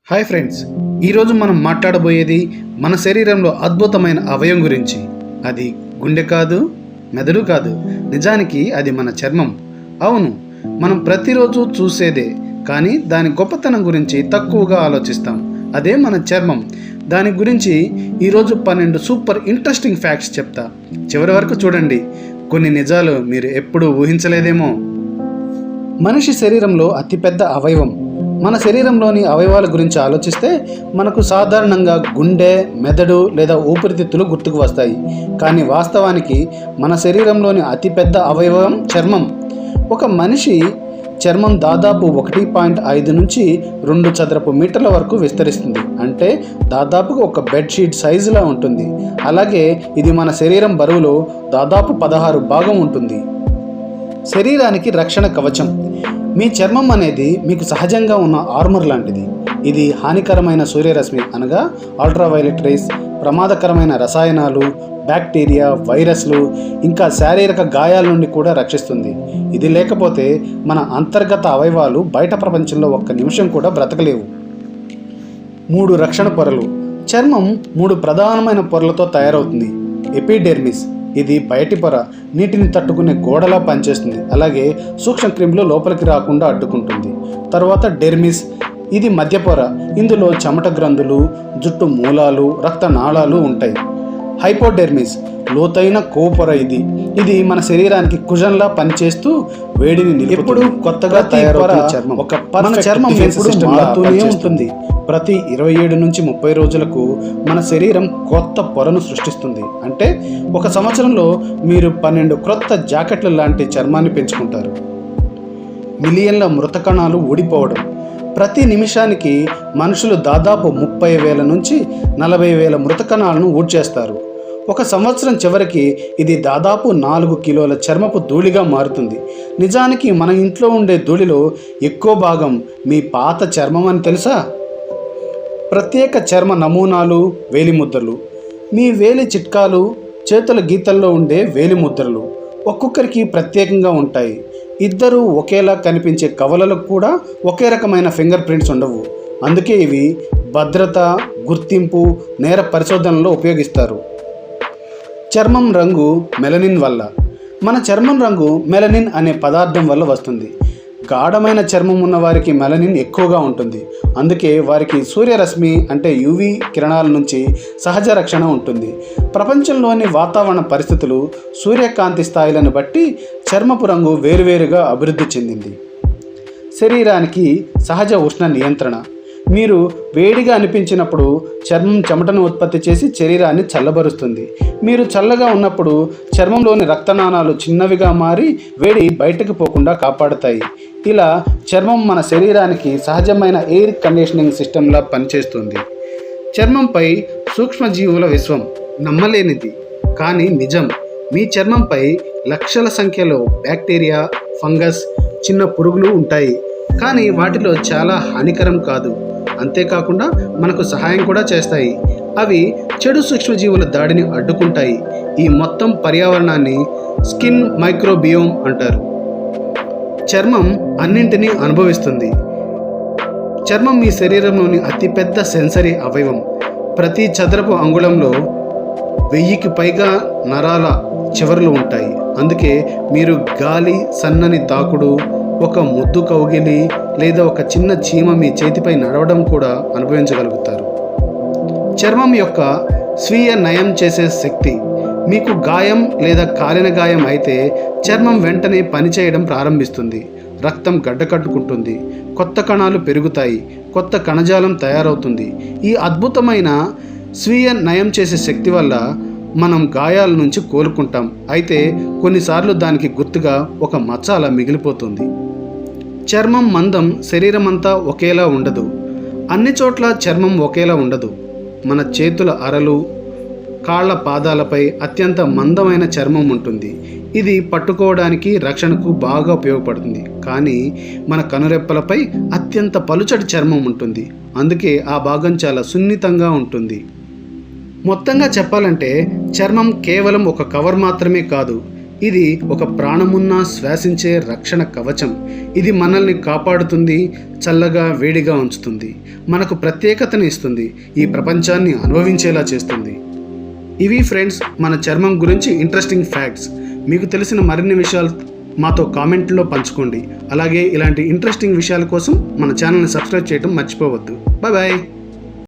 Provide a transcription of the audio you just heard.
Hi friends, ఈరోజు మనం మాట్లాడబోయేది మన శరీరంలో అద్భుతమైన అవయవం గురించి. అది గుండె కాదు, మెదడు కాదు, నిజానికి అది మన చర్మం. అవును, మనం ప్రతిరోజు చూసేదే, కానీ దాని గొప్పతనం గురించి తక్కువగా ఆలోచిస్తాం. అదే మన చర్మం. దాని గురించి ఈరోజు 12 సూపర్ ఇంట్రెస్టింగ్ ఫ్యాక్ట్స్ చెప్తా. చివరి వరకు చూడండి, కొన్ని నిజాలు మీరు ఎప్పుడూ ఊహించలేదేమో. మనిషి శరీరంలో అతిపెద్ద అవయవం. మన శరీరంలోని అవయవాల గురించి ఆలోచిస్తే మనకు సాధారణంగా గుండె, మెదడు లేదా ఊపిరితిత్తులు గుర్తుకు వస్తాయి. కానీ వాస్తవానికి మన శరీరంలోని అతిపెద్ద అవయవం చర్మం. ఒక మనిషి చర్మం దాదాపు 1.5 నుంచి 2 చదరపు మీటర్ల వరకు విస్తరిస్తుంది. అంటే దాదాపుగా ఒక బెడ్షీట్ సైజులా ఉంటుంది. అలాగే ఇది మన శరీరం బరువులో దాదాపు 16 భాగం ఉంటుంది. శరీరానికి రక్షణ కవచం. మీ చర్మం అనేది మీకు సహజంగా ఉన్న ఆర్మర్ లాంటిది. ఇది హానికరమైన సూర్యరశ్మి అనగా అల్ట్రావైలెట్ రేస్, ప్రమాదకరమైన రసాయనాలు, బ్యాక్టీరియా, వైరస్లు, ఇంకా శారీరక గాయాల నుండి కూడా రక్షిస్తుంది. ఇది లేకపోతే మన అంతర్గత అవయవాలు బయట ప్రపంచంలో ఒక్క నిమిషం కూడా బ్రతకలేవు. 3 రక్షణ పొరలు. చర్మం 3 ప్రధానమైన పొరలతో తయారవుతుంది. ఎపిడెర్మిస్, ఇది బయటి పొర, నీటిని తట్టుకునే గోడలా పనిచేస్తుంది. అలాగే సూక్ష్మక్రిములు లోపలికి రాకుండా అడ్డుకుంటుంది. తర్వాత డెర్మిస్, ఇది మధ్య పొర. ఇందులో చెమట గ్రంథులు, జుట్టు మూలాలు, రక్తనాళాలు ఉంటాయి. హైపోడెర్మిస్, లోతైన కొవ్వుపొర. ఇది మన శరీరానికి కుజన్లా పనిచేస్తూ వేడిని ఎప్పుడు కొత్తగా తయారవుతున్న చర్మం. మన చర్మం ఎప్పుడు మారుతూనే ఉంటుంది. ప్రతి 27 నుంచి 30 రోజులకు మన శరీరం కొత్త పొరను సృష్టిస్తుంది. అంటే ఒక సంవత్సరంలో మీరు 12 క్రొత్త జాకెట్ల లాంటి చర్మాన్ని పెంచుకుంటారు. మిలియన్ల మృత కణాలు ఊడిపోవడం. ప్రతి నిమిషానికి మనుషులు దాదాపు 30,000 నుంచి 40,000 మృత కణాలను ఊడ్చేస్తారు. ఒక సంవత్సరం చివరికి ఇది దాదాపు 4 కిలోల చర్మపు ధూళిగా మారుతుంది. నిజానికి మన ఇంట్లో ఉండే ధూళిలో ఎక్కువ భాగం మీ పాత చర్మం అని తెలుసా? ప్రత్యేక చర్మ నమూనాలు, వేలిముద్రలు. మీ వేలి చిట్కాలు, చేతుల గీతల్లో ఉండే వేలిముద్రలు ఒక్కొక్కరికి ప్రత్యేకంగా ఉంటాయి. ఇద్దరు ఒకేలా కనిపించే కవలలకు కూడా ఒకే రకమైన ఫింగర్ ప్రింట్స్ ఉండవు. అందుకే ఇవి భద్రత, గుర్తింపు, నేర పరిశోధనలో ఉపయోగిస్తారు. చర్మం రంగు మెలనిన్ వల్ల. మన చర్మం రంగు మెలనిన్ అనే పదార్థం వల్ల వస్తుంది. గాఢమైన చర్మం ఉన్న వారికి మెలనిన్ ఎక్కువగా ఉంటుంది. అందుకే వారికి సూర్యరశ్మి అంటే యువి కిరణాల నుంచి సహజ రక్షణ ఉంటుంది. ప్రపంచంలోని వాతావరణ పరిస్థితులు, సూర్యకాంతి స్థాయిలను బట్టి చర్మపు రంగు వేరువేరుగా అభివృద్ధి చెందింది. శరీరానికి సహజ ఉష్ణ నియంత్రణ. మీరు వేడిగా అనిపించినప్పుడు చర్మం చెమటను ఉత్పత్తి చేసి శరీరాన్ని చల్లబరుస్తుంది. మీరు చల్లగా ఉన్నప్పుడు చర్మంలోని రక్తనాళాలు చిన్నవిగా మారి వేడి బయటకు పోకుండా కాపాడుతాయి. ఇలా చర్మం మన శరీరానికి సహజమైన ఎయిర్ కండిషనింగ్ సిస్టంలా పనిచేస్తుంది. చర్మంపై సూక్ష్మజీవుల విశ్వం. నమ్మలేనిది కానీ నిజం. మీ చర్మంపై లక్షల సంఖ్యలో బ్యాక్టీరియా, ఫంగస్, చిన్న పురుగులు ఉంటాయి. కానీ వాటిలో చాలా హానికరం కాదు. అంతేకాకుండా మనకు సహాయం కూడా చేస్తాయి. అవి చెడు సూక్ష్మజీవుల దాడిని అడ్డుకుంటాయి. ఈ మొత్తం పర్యావరణాన్ని స్కిన్ మైక్రోబియోమ్ అంటారు. చర్మం అన్నింటినీ అనుభవిస్తుంది. చర్మం మీ శరీరంలోని అతిపెద్ద సెన్సరీ అవయవం. ప్రతి చదరపు అంగుళంలో 1000కి పైగా నరాల చివర్లు ఉంటాయి. అందుకే మీరు గాలి, సన్నని తాకుడు, ఒక ముద్దు కౌగిలి లేదా ఒక చిన్న చీమ మీ చేతిపై నడవడం కూడా అనుభవించగలుగుతారు. చర్మం యొక్క స్వీయ నయం చేసే శక్తి. మీకు గాయం లేదా కాలిన గాయం అయితే చర్మం వెంటనే పనిచేయడం ప్రారంభిస్తుంది. రక్తం గడ్డకట్టుకుంటుంది, కొత్త కణాలు పెరుగుతాయి, కొత్త కణజాలం తయారవుతుంది. ఈ అద్భుతమైన స్వీయ నయం చేసే శక్తి వల్ల మనం గాయాల నుంచి కోలుకుంటాం. అయితే కొన్నిసార్లు దానికి గుర్తుగా ఒక మచ్చ అలా మిగిలిపోతుంది. చర్మం మందం శరీరమంతా ఒకేలా ఉండదు. అన్ని చోట్ల చర్మం ఒకేలా ఉండదు. మన చేతుల అరలు, కాళ్ళ పాదాలపై అత్యంత మందమైన చర్మం ఉంటుంది. ఇది పట్టుకోవడానికి, రక్షణకు బాగా ఉపయోగపడుతుంది. కానీ మన కనురెప్పలపై అత్యంత పలుచటి చర్మం ఉంటుంది. అందుకే ఆ భాగం చాలా సున్నితంగా ఉంటుంది. మొత్తంగా చెప్పాలంటే చర్మం కేవలం ఒక కవర్ మాత్రమే కాదు, ఇది ఒక ప్రాణమున్నా శ్వాసించే రక్షణ కవచం. ఇది మనల్ని కాపాడుతుంది, చల్లగా వేడిగా ఉంచుతుంది, మనకు ప్రత్యేకతను ఇస్తుంది, ఈ ప్రపంచాన్ని అనుభవించేలా చేస్తుంది. ఇవి ఫ్రెండ్స్ మన చర్మం గురించి ఇంట్రెస్టింగ్ ఫ్యాక్ట్స్. మీకు తెలిసిన మరిన్ని విషయాలు మాతో కామెంట్లో పంచుకోండి. అలాగే ఇలాంటి ఇంట్రెస్టింగ్ విషయాల కోసం మన ఛానల్ని సబ్స్క్రైబ్ చేయడం మర్చిపోవద్దు. Bye bye.